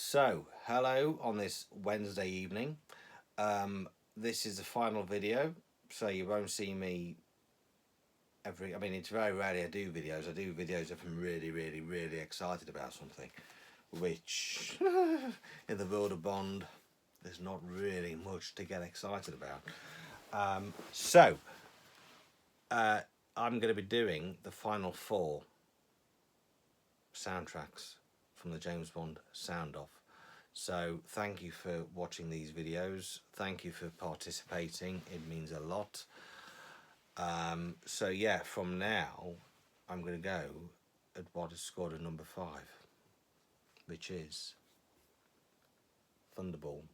So, hello on this Wednesday evening. This is the final video, so you won't see me I mean, it's very rarely I do videos. I do videos if I'm really, really, really excited about something, which, in the world of Bond, there's not really much to get excited about. So, I'm going to be doing the final four soundtracks from the James Bond sound off. So thank you for watching these videos. Thank you for participating. It means a lot. So yeah, from now, I'm going to go at what is scored at number 5, which is Thunderball.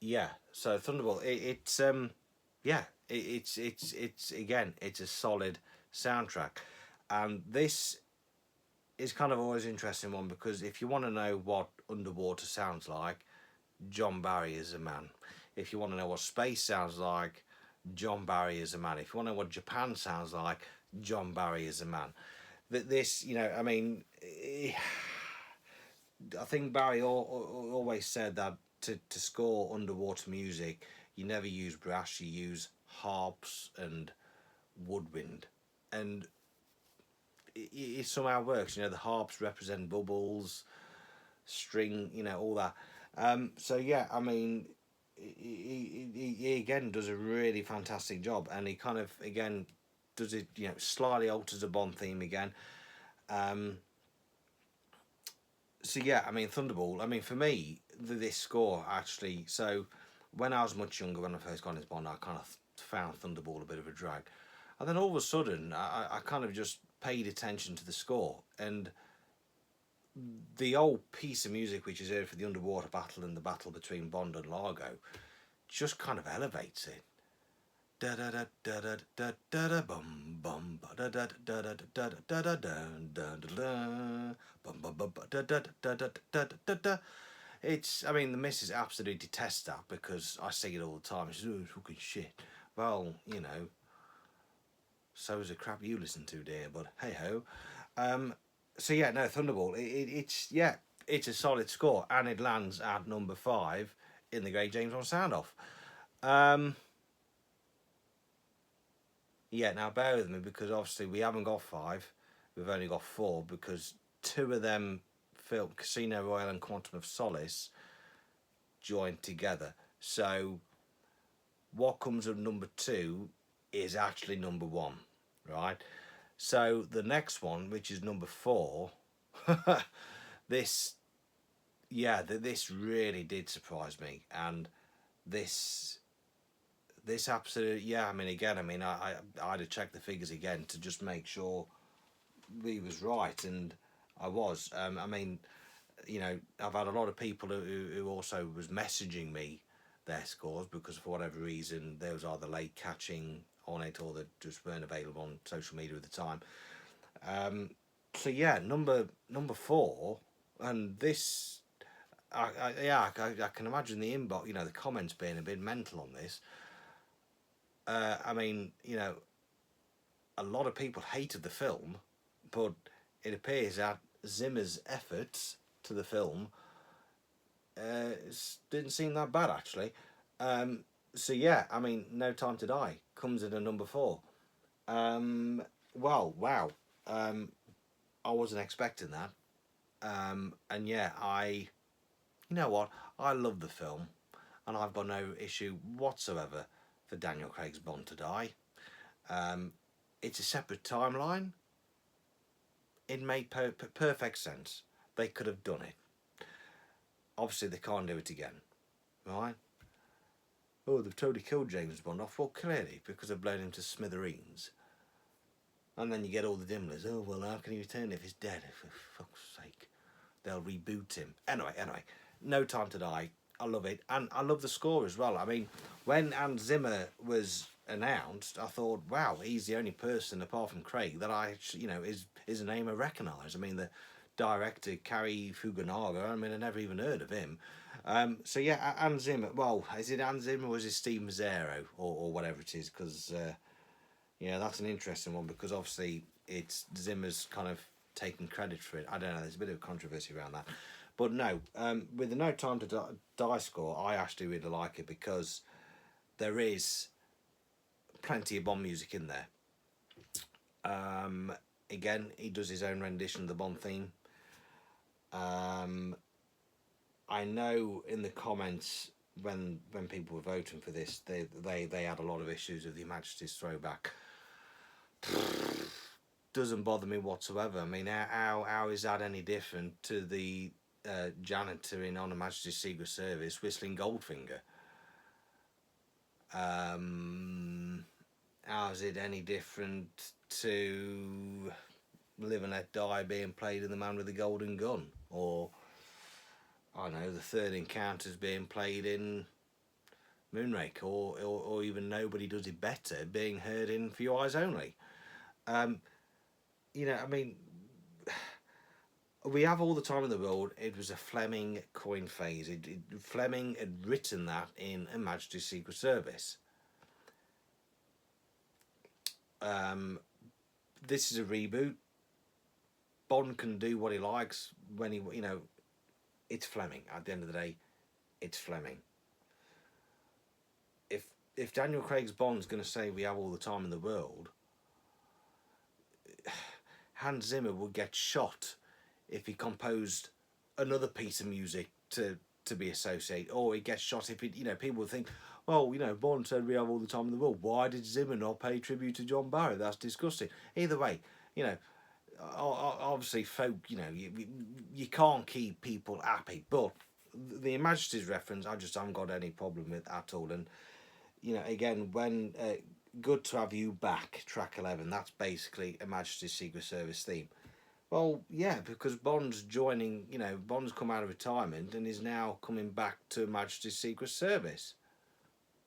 Yeah, so Thunderball, it's again, it's a solid soundtrack, and this is kind of always an interesting one because if you want to know what underwater sounds like, John Barry is a man. If you want to know what space sounds like, John Barry is a man. If you want to know what Japan sounds like, John Barry is a man. This, I mean, I think Barry always said that to score underwater music, you never use brass, you use harps and woodwind. And it somehow works. The harps represent bubbles, string, all that. So yeah, I mean, he again does a really fantastic job, and he kind of again does it, slightly alters the Bond theme again. So yeah, I mean, Thunderball. I mean, for me, this score actually. So when I was much younger, when I first got into Bond, I kind of found Thunderball a bit of a drag, and then all of a sudden, I kind of just paid attention to the score, and the old piece of music which is heard for the underwater battle and the battle between Bond and Largo just kind of elevates it. Da da da da da da da da bum bum da da da da da da da da da da bum bum bum da da da da da da da. It's, I mean, the missus absolutely detests that because I sing it all the time. She says, "Oh, fucking shit." Well, so is the crap you listen to, dear. But hey ho. So yeah, no, Thunderball. It's a solid score, and it lands at number 5 in the Great James Bond Sound Off. Yeah, now bear with me because obviously we haven't got 5, we've only got 4 because 2 of them, film Casino Royale and Quantum of Solace, joined together. So what comes at number 2 is actually number 1, right? So the next one, which is number 4, this really did surprise me, and this absolutely, yeah. I mean, again, I had to check the figures again to just make sure we was right, and I was. I mean, I've had a lot of people who also was messaging me their scores because for whatever reason they was either late catching on it or they just weren't available on social media at the time. So yeah, number 4, and this, I can imagine the inbox, the comments being a bit mental on this. I mean, a lot of people hated the film, but it appears that Zimmer's efforts to the film didn't seem that bad actually. So yeah, I mean, No Time to Die comes in at number 4. Well, wow. I wasn't expecting that. And yeah, you know what? I love the film, and I've got no issue whatsoever for Daniel Craig's Bond to die. It's a separate timeline. It made perfect sense. They could have done it. Obviously, they can't do it again, right? Oh, they've totally killed James Bond off. Well, clearly, because they've blown him to smithereens. And then you get all the dimblers. Oh, well, how can he return if he's dead? For fuck's sake. They'll reboot him. Anyway, No Time to Die. I love it. And I love the score as well. I mean, when Hans Zimmer was announced, I thought, wow, he's the only person apart from Craig that I, is a name I recognise. I mean, the director, Cary Fukunaga, I mean, I never even heard of him. So yeah, Hans Zimmer, well, is it Hans Zimmer or is it Steve Mazzaro or whatever it is? Because, Yeah, that's an interesting one because obviously it's Zimmer's kind of taking credit for it. I don't know. There's a bit of controversy around that, but no. With the No Time to Die score, I actually really like it because there is plenty of Bond music in there. Um, Again, he does his own rendition of the Bond theme. Um, I know in the comments when people were voting for this, they had a lot of issues with Your Majesty's throwback. Doesn't bother me whatsoever. I mean, how is that any different to the janitor in On Her Majesty's Secret Service whistling Goldfinger? How is it any different to Live and Let Die being played in The Man with the Golden Gun? Or, I don't know, The Third Encounter's being played in Moonraker, or even Nobody Does It Better being heard in For Your Eyes Only. Um, I mean, we have all the time in the world. It was a Fleming coin phase. Fleming had written that in Her Majesty's Secret Service. This is a reboot. Bond can do what he likes when he, it's Fleming. At the end of the day, it's Fleming. If Daniel Craig's Bond's going to say we have all the time in the world, Hans Zimmer would get shot if he composed another piece of music to be associated, or he gets shot if it, people would think, well, Bond said we have all the time in the world. Why did Zimmer not pay tribute to John Barry? That's disgusting. Either way, obviously, folk, you can't keep people happy, but the Majesty's reference, I just haven't got any problem with at all. And again, when Good to Have You Back, track 11, that's basically a Majesty's Secret Service theme. Well, yeah, because Bond's joining, Bond's come out of retirement and is now coming back to Majesty's Secret Service.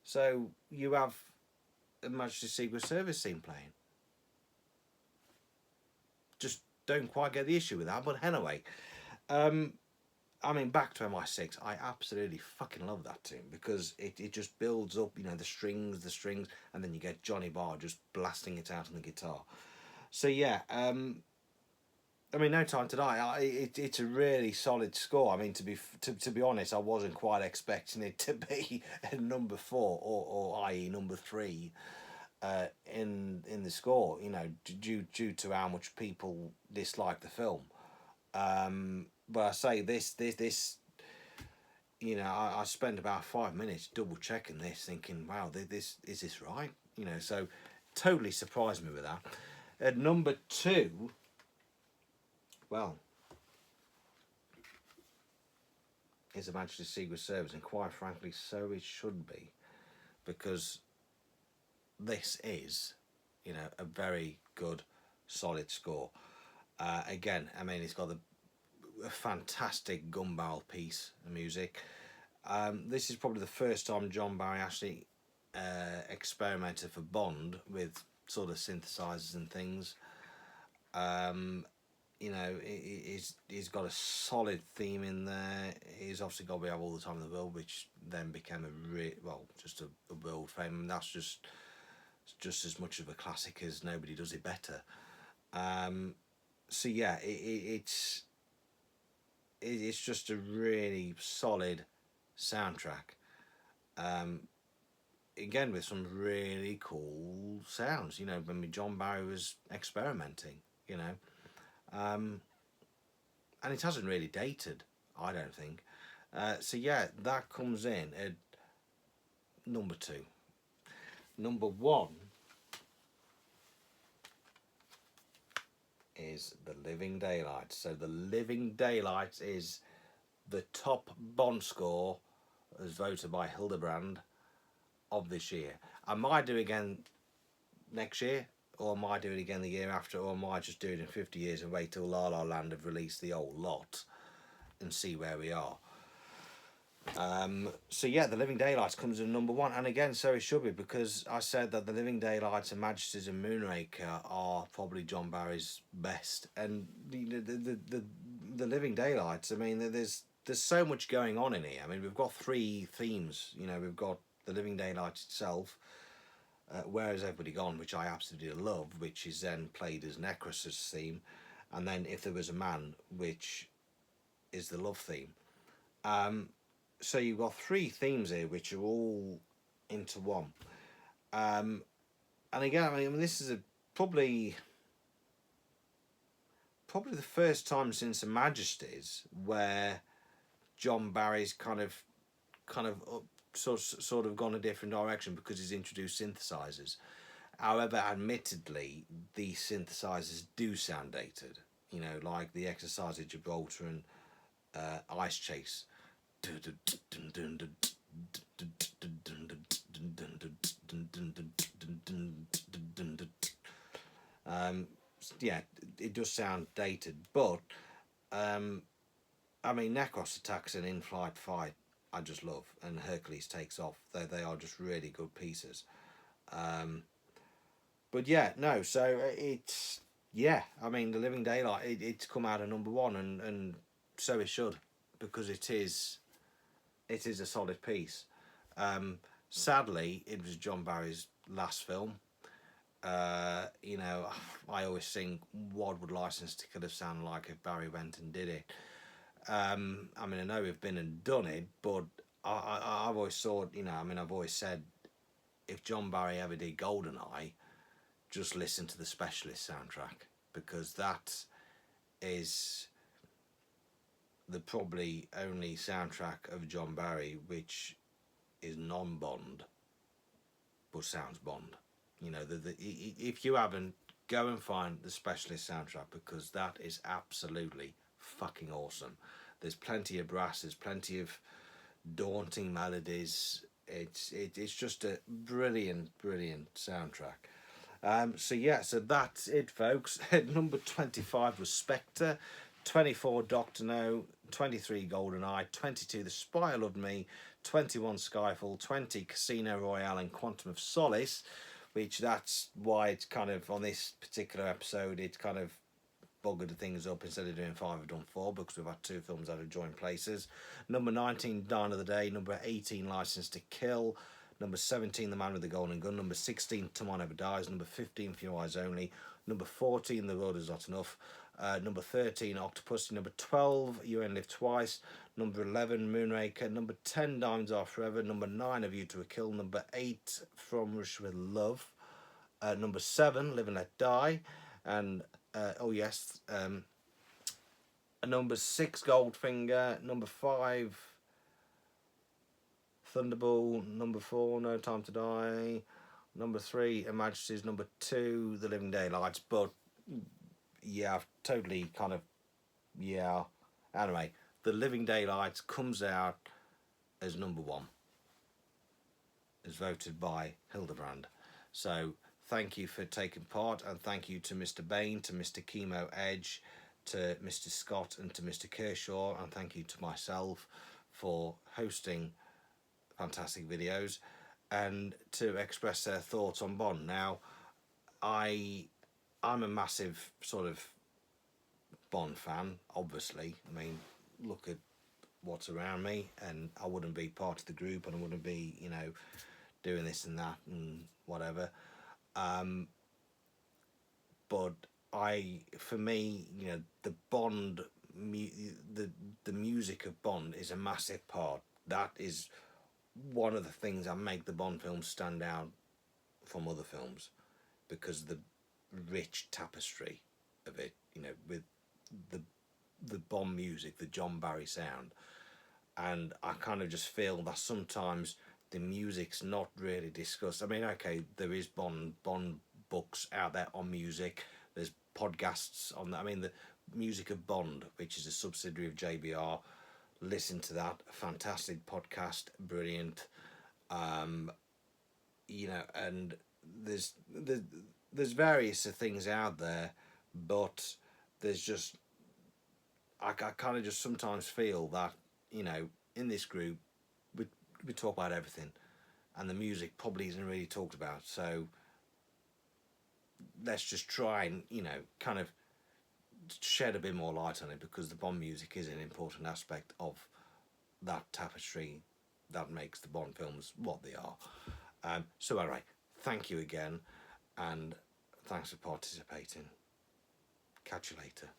So you have a Majesty's Secret Service theme playing. Just don't quite get the issue with that, but anyway. I mean, back to MI6, I absolutely fucking love that tune because it just builds up, the strings, and then you get Johnny Barr just blasting it out on the guitar. So yeah, I mean, No Time to Die, it's a really solid score. I mean, to be honest, I wasn't quite expecting it to be number 4 or i.e. number 3 in the score. Due to how much people dislike the film. But I say this. I spent about 5 minutes double checking this, thinking, "Wow, this is this right?" So totally surprised me with that. At number 2, well, is Her Majesty's Secret Service, and quite frankly, so it should be, because this is, a very good, solid score. Again, I mean, it's got a fantastic gun barrel piece of music. This is probably the first time John Barry actually experimented for Bond with sort of synthesizers and things. He's got a solid theme in there. He's obviously got We Have All the Time in the World, which then became just a world fame, and that's just as much of a classic as Nobody Does It Better. So yeah, it's just a really solid soundtrack. Again, with some really cool sounds. When John Barry was experimenting. And it hasn't really dated, I don't think. So yeah, that comes in at number 2. Number 1 is The Living Daylights. So The Living Daylights is the top Bond score, as voted by Hildebrand, of this year. I might do it again next year, or I might do it again the year after, or I might just do it in 50 years and wait till La La Land have released the whole lot and see where we are. So yeah, The Living Daylights comes in number 1, and again, so it should be, because I said that The Living Daylights and Majesties and Moonraker are probably John Barry's best, and the Living Daylights, I mean, there's so much going on in here. I mean, we've got 3 themes. We've got The Living Daylights itself, Where Has Everybody Gone, which I absolutely love, which is then played as Necros's theme, and then If There Was a Man, which is the love theme. Um, so you've got three themes here, which are all into one. Um, and again, I mean, this is probably the first time since the Majesties where John Barry's kind of sort of gone a different direction because he's introduced synthesizers. However, admittedly, these synthesizers do sound dated. You know, like the Exercise at Gibraltar and Ice Chase. Um, yeah, it does sound dated, but um, I mean, Necros attacks an in-flight fight I just love, and Hercules takes off. They are just really good pieces. Um, but yeah, no. So it's yeah. I mean, The Living Daylight. It's come out at number one, and so it should, because it is a solid piece. Um, Sadly, it was John Barry's last film. You know, I always think, what would License to Kill have sounded like if Barry went and did it? I mean, I know we've been and done it, but I've always thought, you know, I mean, I've always said, if John Barry ever did Goldeneye, just listen to the Specialist soundtrack, because that is the probably only soundtrack of John Barry which is non-Bond but sounds Bond. You know, if you haven't, go and find the Specialist soundtrack, because that is absolutely fucking awesome. There's plenty of brass, there's plenty of daunting melodies. It's just a brilliant soundtrack. So yeah, so that's it, folks. Number 25 was Spectre, 24 Doctor No, 23 GoldenEye, 22 The Spy Loved Me, 21 Skyfall, 20 Casino Royale and Quantum of Solace, which that's why it's kind of, on this particular episode, it's kind of buggered things up. Instead of doing 5, I've done 4, because we've had 2 films that have joined places. Number 19, Dawn of the Day. Number 18, License to Kill. Number 17, The Man with the Golden Gun. Number 16, Tomorrow Never Dies. Number 15, For Your Eyes Only. Number 14, The Road Is Not Enough. Number 13, Octopussy. Number 12, You Only Live Twice. Number 11, Moonraker. Number 10, Diamonds Are Forever. Number 9, A View to a Kill. Number 8, From Russia with Love. Number 7, Live and Let Die. And number 6, Goldfinger. Number 5, Thunderball. Number 4, No Time to Die. Number 3, Her Majesty's. Number 2, The Living Daylights. But yeah, I've totally kind of, yeah. Anyway, The Living Daylights comes out as number 1, as voted by Hildebrand. So thank you for taking part, and thank you to Mr. Bain, to Mr. Chemo Edge, to Mr. Scott, and to Mr. Kershaw, and thank you to myself for hosting fantastic videos and to express their thoughts on Bond. Now, I'm a massive sort of Bond fan, obviously. I mean, look at what's around me, and I wouldn't be part of the group, and I wouldn't be, you know, doing this and that and whatever. But for me, you know, the Bond, the music of Bond is a massive part. That is one of the things that make the Bond films stand out from other films, because the rich tapestry of it, you know, with the Bond music, the John Barry sound. And I kind of just feel that sometimes the music's not really discussed. I mean, okay, there is Bond books out there on music. There's podcasts on that. I mean, the Music of Bond, which is a subsidiary of JBR. Listen to that. Fantastic podcast. Brilliant. You know, and there's various things out there, but there's just, I kind of just sometimes feel that, you know, in this group, we talk about everything, and the music probably isn't really talked about. So let's just try and, you know, kind of shed a bit more light on it, because the Bond music is an important aspect of that tapestry that makes the Bond films what they are. So anyway, thank you again, and thanks for participating. Catch you later.